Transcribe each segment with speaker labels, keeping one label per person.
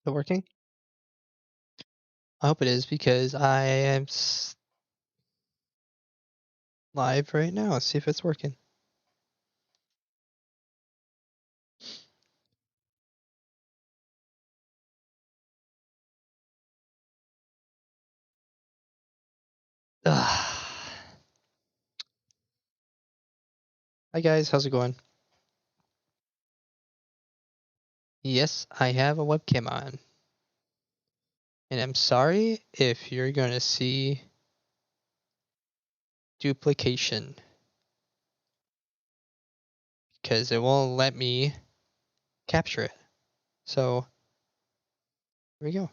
Speaker 1: it working? I hope it is because I am live right now. Let's see if it's working. Hi guys, how's it going? Yes, I have a webcam on. And I'm sorry if you're gonna see duplication. Because it won't let me capture it. So here we go.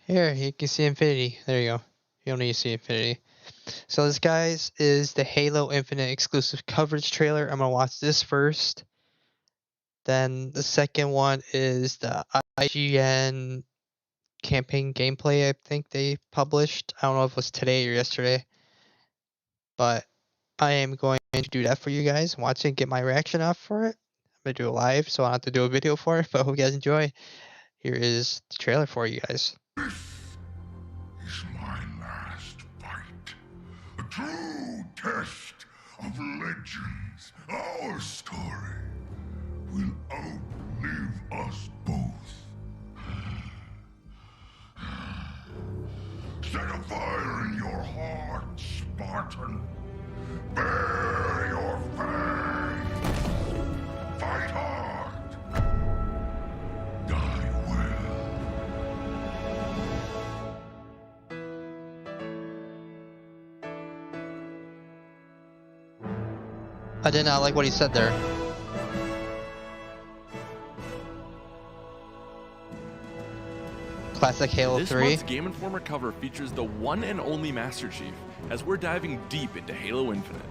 Speaker 1: Here, you can see Infinity. There you go. You don't need to see Infinity. So this, guys, is the Halo Infinite exclusive coverage trailer. I'm gonna watch this first. Then the second one is the IGN campaign gameplay I think they published. I don't know if it was today or yesterday. But I am going to do that for you guys. Watch it, get my reaction off for it. I'm going to do it live, so I don't have to do a video for it. But I hope you guys enjoy. Here is the trailer for you guys.
Speaker 2: This is my last fight. A true test of legends. Our story will outlive us both. Set a fire in your heart, Spartan. Bear your fangs. Fight hard. Die well.
Speaker 1: I did not like what he said there. Classic Halo 3.
Speaker 3: This month's Game Informer cover features the one and only Master Chief, as we're diving deep into Halo Infinite.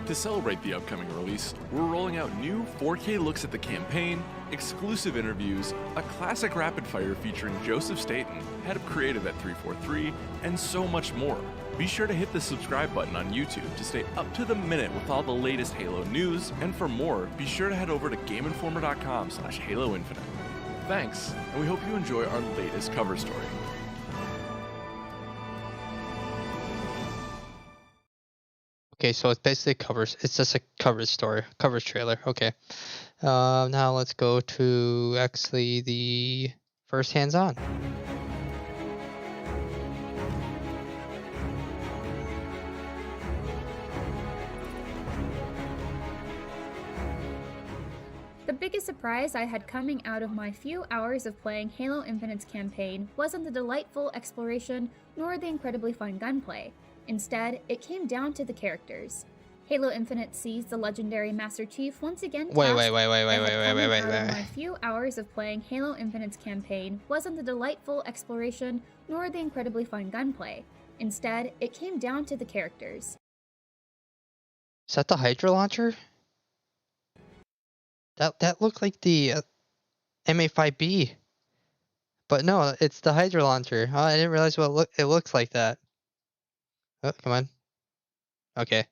Speaker 3: To celebrate the upcoming release, we're rolling out new 4K looks at the campaign, exclusive interviews, a classic rapid fire featuring Joseph Staten, head of creative at 343, and so much more. Be sure to hit the subscribe button on YouTube to stay up to the minute with all the latest Halo news, and for more, be sure to head over to GameInformer.com/Halo Infinite. Thanks, and we hope you enjoy our latest cover story.
Speaker 1: Okay, so it's basically covers. It's just a coverage story, coverage trailer. Okay. Now let's go to actually the first hands-on.
Speaker 4: The biggest surprise I had coming out of my few hours of playing Halo Infinite's campaign wasn't the delightful exploration nor the incredibly fun gunplay. Instead, it came down to the characters. Halo Infinite sees the legendary Master Chief once again.
Speaker 1: Wait.
Speaker 4: My few hours of playing Halo Infinite's campaign wasn't the delightful exploration nor the incredibly fun gunplay. Instead, it came down to the characters.
Speaker 1: Is that the Hydra launcher? That looked like the MA5B, but no, it's the Hydra launcher. Oh, I didn't realize it looks like that. Oh, come on. Okay.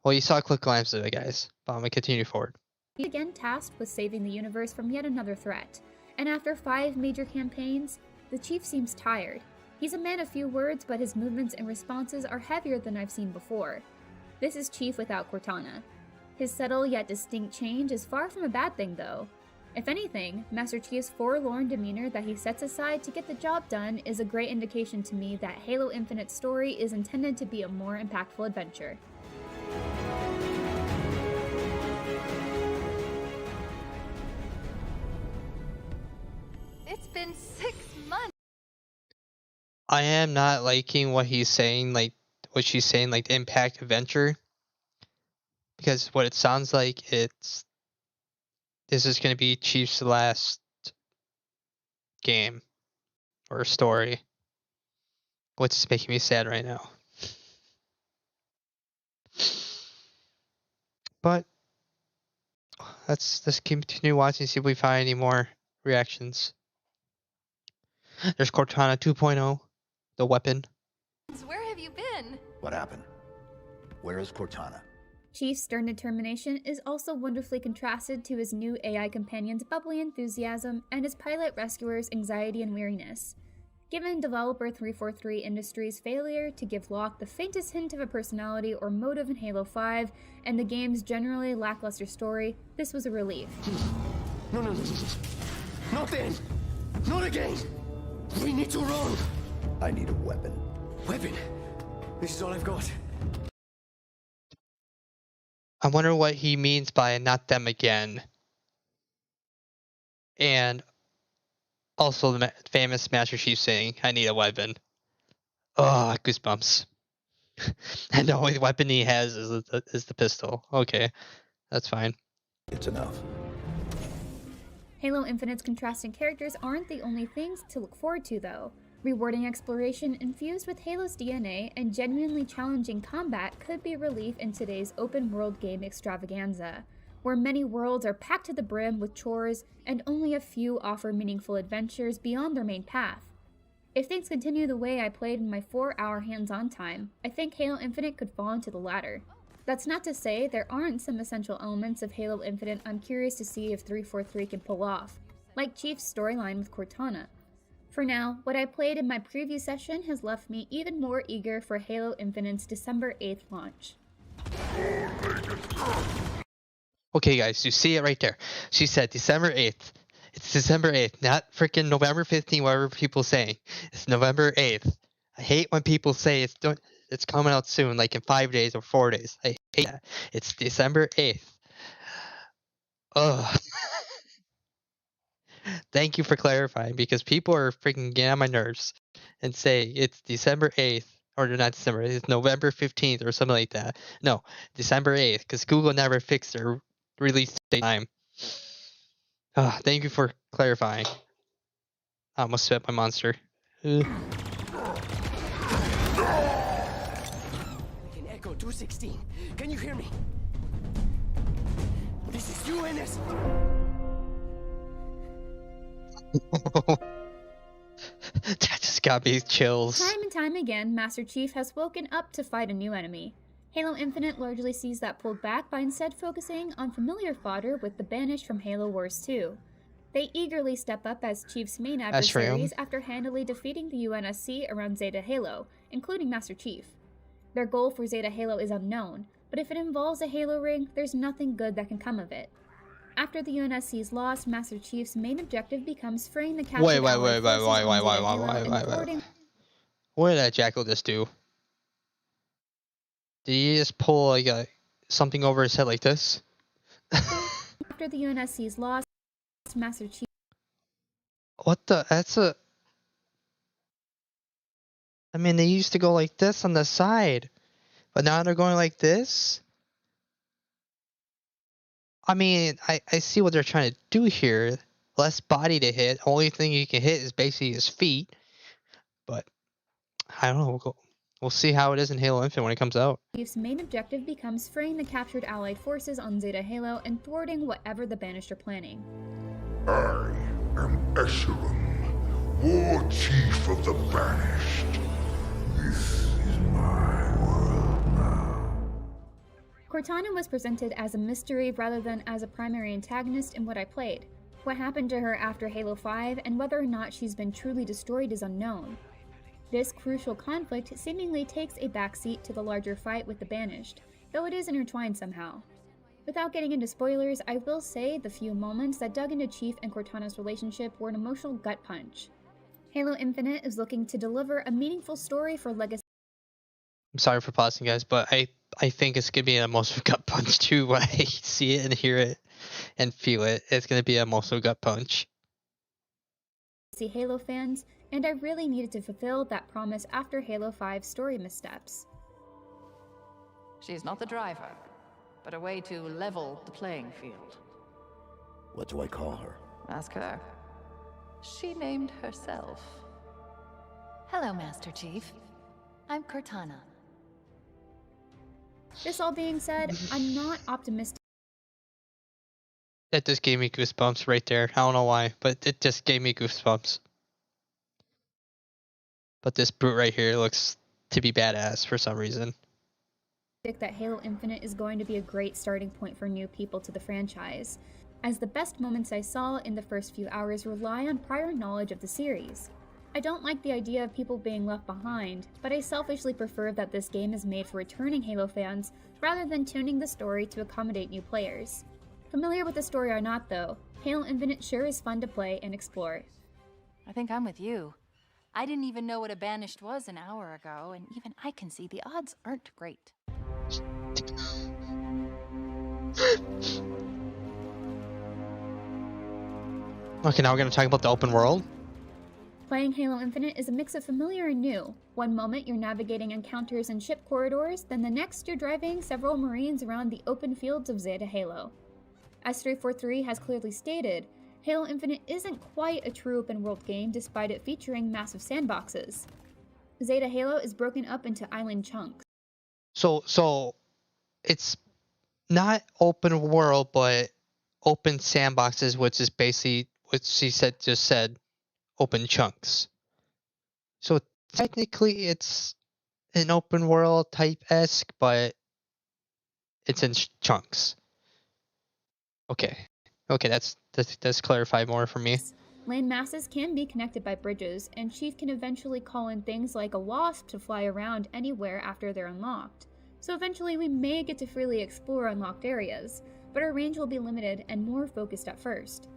Speaker 1: Well, you saw a quick glimpse of it, guys. But I'm gonna continue forward.
Speaker 4: He's again tasked with saving the universe from yet another threat, and after 5 major campaigns, the Chief seems tired. He's a man of few words, but his movements and responses are heavier than I've seen before. This is Chief without Cortana. His subtle yet distinct change is far from a bad thing, though. If anything, Master Chief's forlorn demeanor that he sets aside to get the job done is a great indication to me that Halo Infinite's story is intended to be a more impactful adventure.
Speaker 5: It's been 6 months.
Speaker 1: I am not liking what he's saying, like what she's saying, like the impact adventure. Because what it sounds like, this is going to be Chief's last game or story, which is making me sad right now. But let's continue watching, see if we find any more reactions. There's Cortana 2.0, the weapon.
Speaker 5: Where have you been?
Speaker 6: What happened? Where is Cortana?
Speaker 4: Chief's stern determination is also wonderfully contrasted to his new AI companion's bubbly enthusiasm and his pilot rescuer's anxiety and weariness. Given developer 343 Industries' failure to give Locke the faintest hint of a personality or motive in Halo 5, and the game's generally lackluster story, this was a relief.
Speaker 5: No. Not then! Not again! We need to run!
Speaker 6: I need a weapon.
Speaker 5: Weapon? This is all I've got.
Speaker 1: I wonder what he means by not them again. And also the famous Master Chief saying, I need a weapon. Oh, goosebumps. And the only weapon he has is the pistol. Okay, that's fine.
Speaker 6: It's enough.
Speaker 4: Halo Infinite's contrasting characters aren't the only things to look forward to, though. Rewarding exploration infused with Halo's DNA and genuinely challenging combat could be relief in today's open-world game extravaganza, where many worlds are packed to the brim with chores and only a few offer meaningful adventures beyond their main path. If things continue the way I played in my 4-hour hands-on time, I think Halo Infinite could fall into the latter. That's not to say there aren't some essential elements of Halo Infinite I'm curious to see if 343 can pull off, like Chief's storyline with Cortana. For now, what I played in my preview session has left me even more eager for Halo Infinite's December 8th launch.
Speaker 1: Okay guys, you see it right there. She said December 8th. It's December 8th, not freaking November 15th, whatever people saying. It's November 8th. I hate when people say it's coming out soon, like in 5 days or 4 days. I hate that. It's December 8th. Ugh. Thank you for clarifying, because people are freaking getting on my nerves and say it's December 8th, or not December, it's November 15th or something like that. No, December 8th, because Google never fixed their release date time. Thank you for clarifying. I almost spit my monster.
Speaker 5: We can echo 216. Can you hear me? This is UNS.
Speaker 1: That just got me chills.
Speaker 4: Time and time again, Master Chief has woken up to fight a new enemy. Halo Infinite largely sees that pulled back by instead focusing on familiar fodder with the Banished from Halo Wars 2. They eagerly step up as Chief's main adversaries after handily defeating the UNSC around Zeta Halo, including Master Chief. Their goal for Zeta Halo is unknown, but if it involves a Halo ring, there's nothing good that can come of it. After the UNSC's loss, Master Chief's main objective becomes freeing the captured
Speaker 1: Wait. What did that jackal just do? Did he just pull like something over his head like this?
Speaker 4: After the UNSC's loss, Master Chief.
Speaker 1: What the? I mean, they used to go like this on the side, but now they're going like this? I mean, I see what they're trying to do here. Less body to hit. Only thing you can hit is basically his feet. But I don't know. We'll see how it is in Halo Infinite when it comes out.
Speaker 4: Chief's main objective becomes freeing the captured Allied forces on Zeta Halo and thwarting whatever the Banished are planning.
Speaker 2: I am Eshelon, War Chief of the Banished. This is my world now.
Speaker 4: Cortana was presented as a mystery rather than as a primary antagonist in what I played. What happened to her after Halo 5 and whether or not she's been truly destroyed is unknown. This crucial conflict seemingly takes a backseat to the larger fight with the Banished, though it is intertwined somehow. Without getting into spoilers, I will say the few moments that dug into Chief and Cortana's relationship were an emotional gut punch. Halo Infinite is looking to deliver a meaningful story for Legacy.
Speaker 1: I'm sorry for pausing, guys, but I think it's going to be an emotional gut punch too when I see it and hear it and feel it. It's going to be an emotional gut punch.
Speaker 4: Halo fans, and I really needed to fulfill that promise after Halo 5's story missteps.
Speaker 7: She's not the driver, but a way to level the playing field.
Speaker 6: What do I call her?
Speaker 7: Ask her. She named herself.
Speaker 8: Hello, Master Chief. I'm Cortana.
Speaker 4: This all being said, I'm not optimistic.
Speaker 1: That just gave me goosebumps right there. I don't know why, but it just gave me goosebumps. But this brute right here looks to be badass for some reason.
Speaker 4: that Halo Infinite is going to be a great starting point for new people to the franchise, as the best moments I saw in the first few hours rely on prior knowledge of the series. I don't like the idea of people being left behind, but I selfishly prefer that this game is made for returning Halo fans rather than tuning the story to accommodate new players. Familiar with the story or not though, Halo Infinite sure is fun to play and explore.
Speaker 8: I think I'm with you. I didn't even know what a banished was an hour ago, and even I can see the odds aren't great.
Speaker 1: Okay, now we're gonna talk about the open world.
Speaker 4: Playing Halo Infinite is a mix of familiar and new. One moment you're navigating encounters and ship corridors, then the next you're driving several Marines around the open fields of Zeta Halo. As 343 has clearly stated, Halo Infinite isn't quite a true open world game despite it featuring massive sandboxes. Zeta Halo is broken up into island chunks.
Speaker 1: So it's not open world, but open sandboxes, which is basically what she just said, open chunks. So technically it's an open world type-esque, but it's in chunks. Okay, that's clarified more for me.
Speaker 4: Land masses can be connected by bridges, and Chief can eventually call in things like a wasp to fly around anywhere after they're unlocked. So eventually we may get to freely explore unlocked areas, but our range will be limited and more focused at first.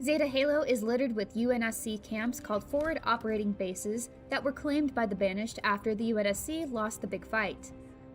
Speaker 4: Zeta Halo is littered with UNSC camps called Forward Operating Bases that were claimed by the Banished after the UNSC lost the big fight.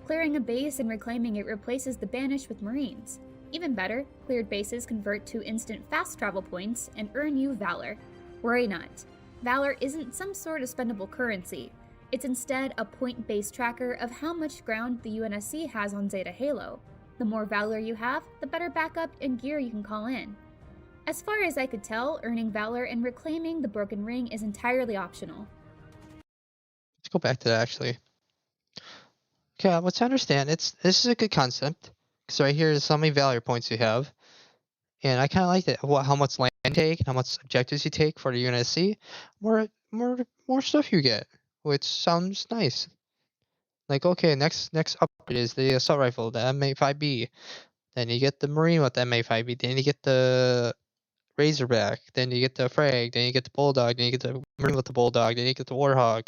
Speaker 4: Clearing a base and reclaiming it replaces the Banished with Marines. Even better, cleared bases convert to instant fast travel points and earn you Valor. Worry not. Valor isn't some sort of spendable currency. It's instead a point-based tracker of how much ground the UNSC has on Zeta Halo. The more Valor you have, the better backup and gear you can call in. As far as I could tell, earning Valor and reclaiming the Broken Ring is entirely optional.
Speaker 1: Let's go back to that actually. Okay, let's understand. This is a good concept. Because right here is how many Valor points you have. And I kind of like it. How much land you take and how much objectives you take for the UNSC. More stuff you get, which sounds nice. Like, okay, next upgrade is the assault rifle, the MA5B. Then you get the Marine with the MA5B. Then you get the Razorback. Then you get the Frag. Then you get the Bulldog. Then you get the Marine with the Bulldog. Then you get the Warhawk.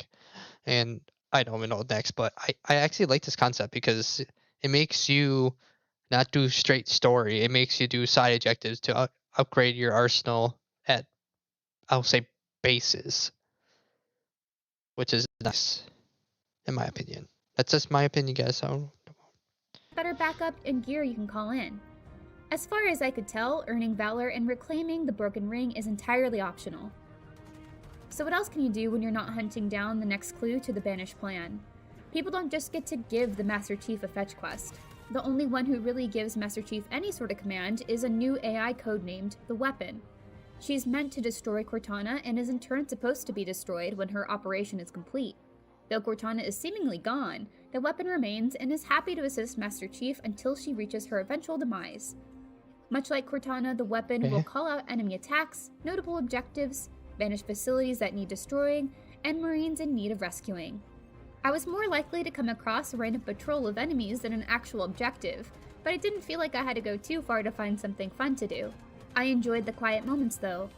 Speaker 1: And I don't even know what next, but I actually like this concept because it makes you not do straight story. It makes you do side objectives to upgrade your arsenal at, I'll say, bases, which is nice, in my opinion. That's just my opinion, guys.
Speaker 4: Better backup and gear you can call in. As far as I could tell, earning Valor and reclaiming the Broken Ring is entirely optional. So what else can you do when you're not hunting down the next clue to the Banished plan? People don't just get to give the Master Chief a fetch quest. The only one who really gives Master Chief any sort of command is a new AI codenamed the Weapon. She's meant to destroy Cortana and is in turn supposed to be destroyed when her operation is complete. Though Cortana is seemingly gone, the Weapon remains and is happy to assist Master Chief until she reaches her eventual demise. Much like Cortana, the Weapon will call out enemy attacks, notable objectives, Banished facilities that need destroying, and Marines in need of rescuing. I was more likely to come across a random patrol of enemies than an actual objective, but it didn't feel like I had to go too far to find something fun to do. I enjoyed the quiet moments though.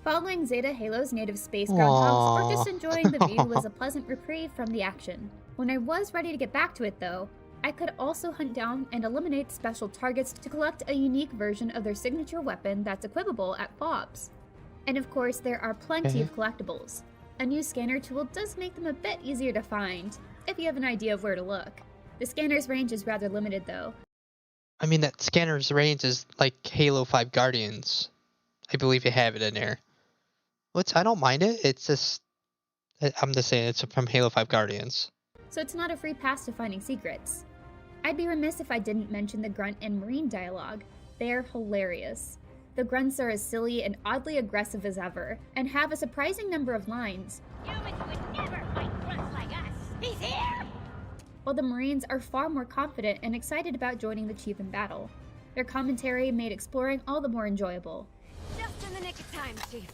Speaker 4: Following Zeta Halo's native space groundhogs or just enjoying the view was a pleasant reprieve from the action. When I was ready to get back to it though, I could also hunt down and eliminate special targets to collect a unique version of their signature weapon that's equipable at FOBs. And of course there are plenty of collectibles. A new scanner tool does make them a bit easier to find, if you have an idea of where to look. The scanner's range is rather limited though.
Speaker 1: I mean, that scanner's range is like Halo 5 Guardians. I believe you have it in there. Which, I don't mind it, it's just... I'm just saying, it's from Halo 5 Guardians.
Speaker 4: So it's not a free pass to finding secrets. I'd be remiss if I didn't mention the Grunt and Marine dialogue. They're hilarious. The grunts are as silly and oddly aggressive as ever, and have a surprising number of lines.
Speaker 9: Humans would never fight grunts like us! He's here!
Speaker 4: While the Marines are far more confident and excited about joining the Chief in battle. Their commentary made exploring all the more enjoyable.
Speaker 9: Just in the nick of time, Chief.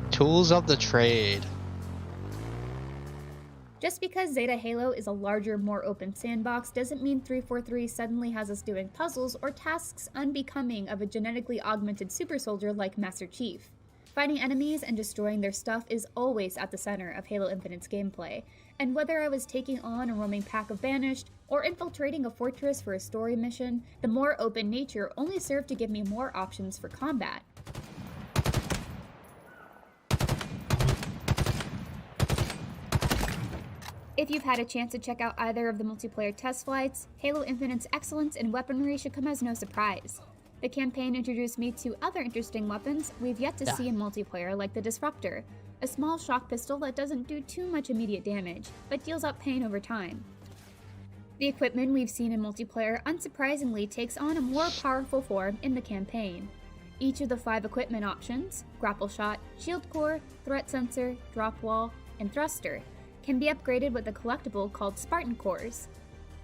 Speaker 1: Tools of the trade.
Speaker 4: Just because Zeta Halo is a larger, more open sandbox doesn't mean 343 suddenly has us doing puzzles or tasks unbecoming of a genetically augmented super soldier like Master Chief. Fighting enemies and destroying their stuff is always at the center of Halo Infinite's gameplay, and whether I was taking on a roaming pack of Banished or infiltrating a fortress for a story mission, the more open nature only served to give me more options for combat. If you've had a chance to check out either of the multiplayer test flights, Halo Infinite's excellence in weaponry should come as no surprise. The campaign introduced me to other interesting weapons we've yet to see in multiplayer, like the Disruptor, a small shock pistol that doesn't do too much immediate damage, but deals out pain over time. The equipment we've seen in multiplayer unsurprisingly takes on a more powerful form in the campaign. Each of the 5 equipment options, grapple shot, shield core, threat sensor, drop wall, and thruster, can be upgraded with a collectible called Spartan Cores.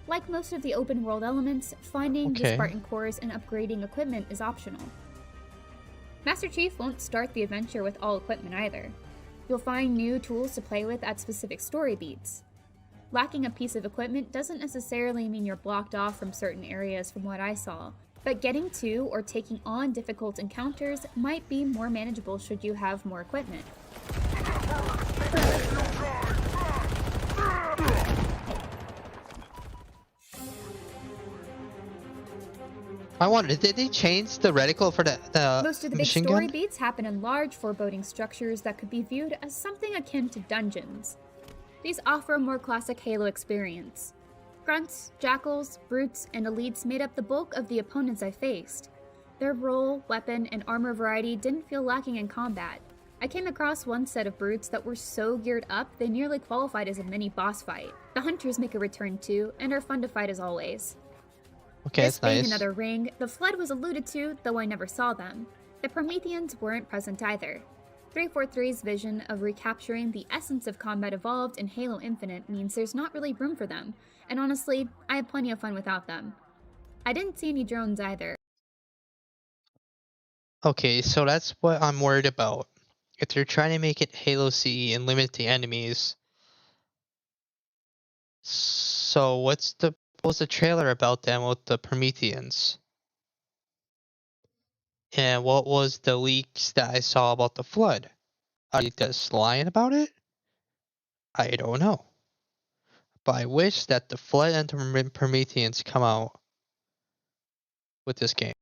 Speaker 4: Like most of the open world elements, finding the Spartan Cores and upgrading equipment is optional. Master Chief won't start the adventure with all equipment either. You'll find new tools to play with at specific story beats. Lacking a piece of equipment doesn't necessarily mean you're blocked off from certain areas from what I saw, but getting to or taking on difficult encounters might be more manageable should you have more equipment.
Speaker 1: I wonder, did they change the reticle for the
Speaker 4: Most of the big
Speaker 1: machine
Speaker 4: story
Speaker 1: gun?
Speaker 4: beats happen in large, foreboding structures that could be viewed as something akin to dungeons. These offer a more classic Halo experience. Grunts, Jackals, Brutes, and Elites made up the bulk of the opponents I faced. Their role, weapon, and armor variety didn't feel lacking in combat. I came across one set of Brutes that were so geared up they nearly qualified as a mini boss fight. The Hunters make a return too, and are fun to fight as always.
Speaker 1: Okay,
Speaker 4: This
Speaker 1: that's
Speaker 4: being
Speaker 1: nice.
Speaker 4: another ring, the Flood was alluded to, though I never saw them. The Prometheans weren't present either. 343's vision of recapturing the essence of combat evolved in Halo Infinite means there's not really room for them, and honestly, I had plenty of fun without them. I didn't see any drones either.
Speaker 1: Okay, so that's what I'm worried about. If they're trying to make it Halo CE and limit the enemies. So what was the trailer about them with the Prometheans? And what was the leaks that I saw about the Flood? Are you just lying about it? I don't know. But I wish that the Flood and the Prometheans come out with this game.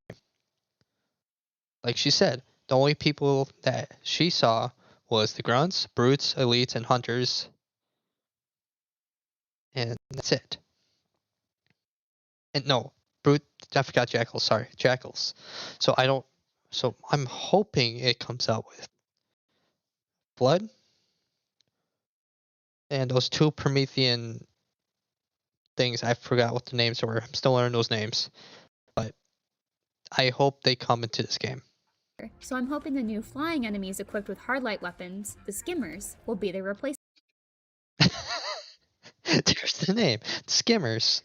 Speaker 1: Like she said, the only people that she saw was the Grunts, Brutes, Elites, and Hunters. And that's it. And no, Brute, I forgot Jackals, sorry, Jackals. So I'm hoping it comes out with Flood and those 2 Promethean things. I forgot what the names were. I'm still learning those names. But I hope they come into this game.
Speaker 4: So I'm hoping the new flying enemies equipped with hardlight weapons, the Skimmers, will be their replacement.
Speaker 1: There's the name, Skimmers.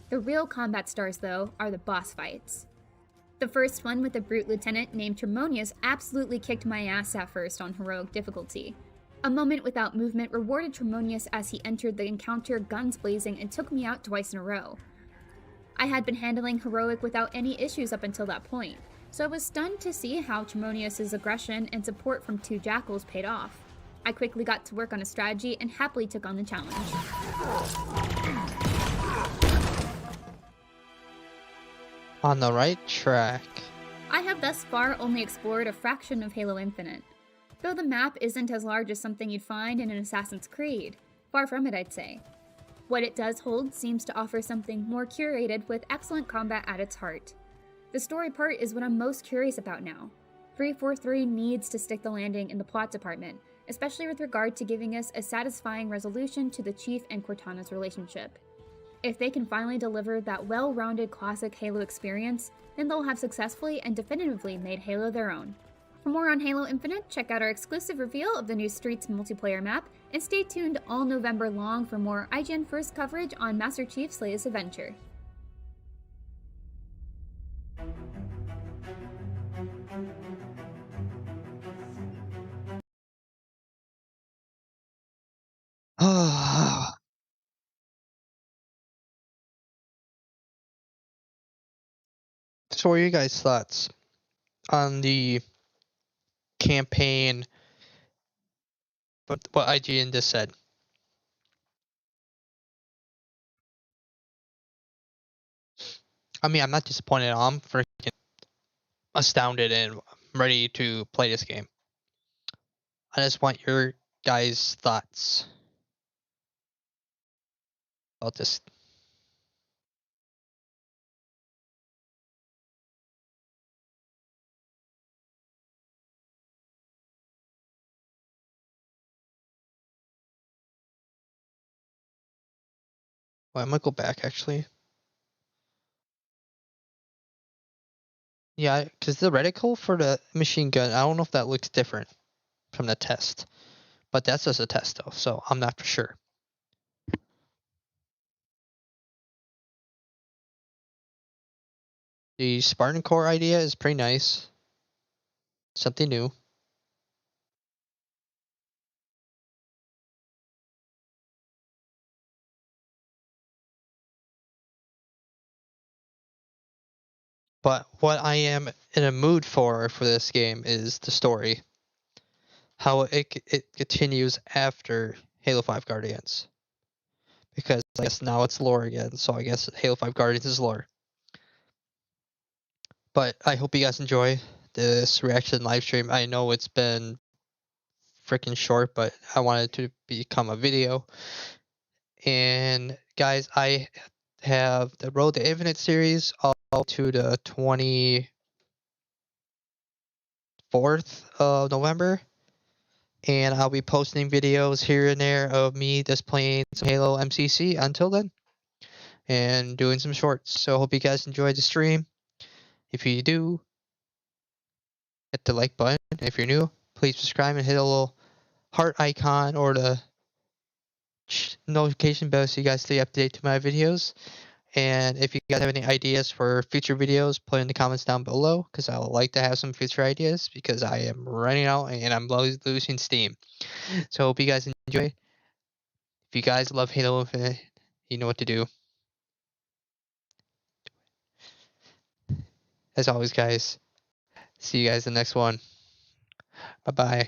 Speaker 4: The real combat stars, though, are the boss fights. The first one with the Brute Lieutenant named Termonius absolutely kicked my ass at first on heroic difficulty. A moment without movement rewarded Termonius as he entered the encounter guns blazing and took me out twice in a row. I had been handling heroic without any issues up until that point, so I was stunned to see how Termonius' aggression and support from 2 Jackals paid off. I quickly got to work on a strategy and happily took on the challenge.
Speaker 1: On the right track.
Speaker 4: I have thus far only explored a fraction of Halo Infinite, though the map isn't as large as something you'd find in an Assassin's Creed. Far from it, I'd say. What it does hold seems to offer something more curated with excellent combat at its heart. The story part is what I'm most curious about now. 343 needs to stick the landing in the plot department, especially with regard to giving us a satisfying resolution to the Chief and Cortana's relationship. If they can finally deliver that well-rounded classic Halo experience, then they'll have successfully and definitively made Halo their own. For more on Halo Infinite, check out our exclusive reveal of the new Strix multiplayer map, and stay tuned all November long for more IGN First coverage on Master Chief's latest adventure.
Speaker 1: So, what are you guys' thoughts on the campaign? What IGN just said. I mean, I'm not disappointed. I'm freaking astounded and ready to play this game. I just want your guys' thoughts about this. Well, I'm gonna go back actually. Yeah, because the reticle for the machine gun, I don't know if that looks different from the test, but that's just a test though, so I'm not for sure. The Spartan Core idea is pretty nice. Something new. But what I am in a mood for this game is the story. How it continues after Halo 5 Guardians. Because I guess now it's lore again, so I guess Halo 5 Guardians is lore. But I hope you guys enjoy this reaction live stream. I know it's been freaking short, but I wanted to become a video. And guys, I have the Road to Infinite series all to the 24th of November. And I'll be posting videos here and there of me just playing some Halo MCC until then. And doing some shorts. So I hope you guys enjoyed the stream. If you do, hit the like button. If you're new, please subscribe and hit a little heart icon or the notification bell so you guys stay up to date to my videos. And if you guys have any ideas for future videos, put in the comments down below because I would like to have some future ideas because I am running out and I'm losing steam. So hope you guys enjoy. If you guys love Halo Infinite, you know what to do. As always, guys, see you guys in the next one. Bye-bye.